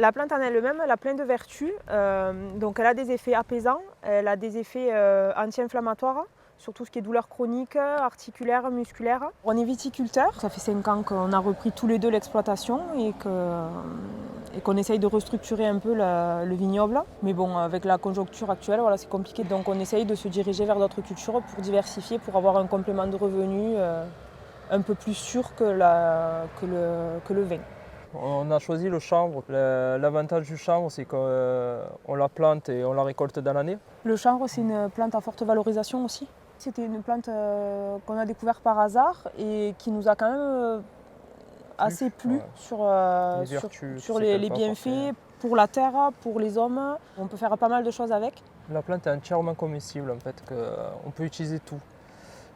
La plante en elle-même, elle a plein de vertus. Donc elle a des effets apaisants, elle a des effets anti-inflammatoires, sur tout ce qui est douleurs chroniques, articulaires, musculaires. On est viticulteur, ça fait 5 ans qu'on a repris tous les deux l'exploitation et qu'on essaye de restructurer un peu le vignoble. Mais bon, avec la conjoncture actuelle, voilà, c'est compliqué. Donc on essaye de se diriger vers d'autres cultures pour diversifier, pour avoir un complément de revenus un peu plus sûr que le vin. On a choisi le chanvre. L'avantage du chanvre, c'est qu'on la plante et on la récolte dans l'année. Le chanvre, c'est une plante à forte valorisation aussi. C'était une plante qu'on a découverte par hasard et qui nous a quand même assez plu, ouais, sur les bienfaits pour la terre, pour les hommes. On peut faire pas mal de choses avec. La plante est entièrement comestible en fait, on peut utiliser tout.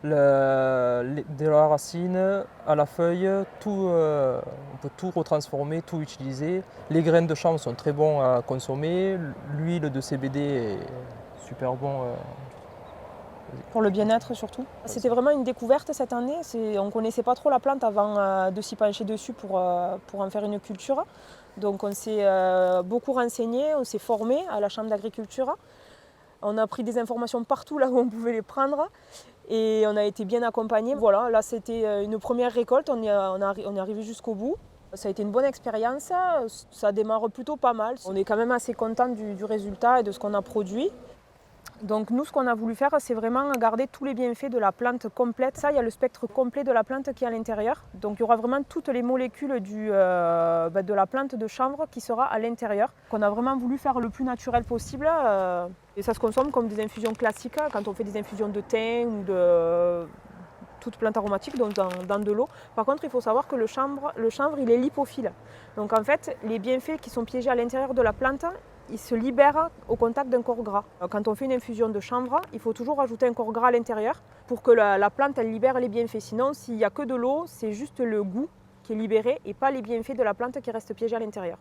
De la racine à la feuille, on peut tout retransformer, tout utiliser. Les graines de chanvre sont très bons à consommer, l'huile de CBD est super bon. Pour le bien-être surtout. C'était vraiment une découverte cette année. On ne connaissait pas trop la plante avant de s'y pencher dessus pour en faire une culture. Donc on s'est beaucoup renseigné, on s'est formé à la Chambre d'agriculture. On a pris des informations partout là où on pouvait les prendre et on a été bien accompagnés. Voilà, là c'était une première récolte, on est arrivé jusqu'au bout. Ça a été une bonne expérience, ça démarre plutôt pas mal. On est quand même assez content du résultat et de ce qu'on a produit. Donc nous, ce qu'on a voulu faire, c'est vraiment garder tous les bienfaits de la plante complète. Ça, il y a le spectre complet de la plante qui est à l'intérieur. Donc il y aura vraiment toutes les molécules de la plante de chanvre qui sera à l'intérieur. On a vraiment voulu faire le plus naturel possible. Et ça se consomme comme des infusions classiques, quand on fait des infusions de thym ou de toute plante aromatique, donc dans de l'eau. Par contre, il faut savoir que le chanvre, il est lipophile. Donc en fait, les bienfaits qui sont piégés à l'intérieur de la plante, il se libère au contact d'un corps gras. Quand on fait une infusion de chanvre, il faut toujours ajouter un corps gras à l'intérieur pour que la plante elle libère les bienfaits. Sinon, s'il n'y a que de l'eau, c'est juste le goût qui est libéré et pas les bienfaits de la plante qui restent piégés à l'intérieur.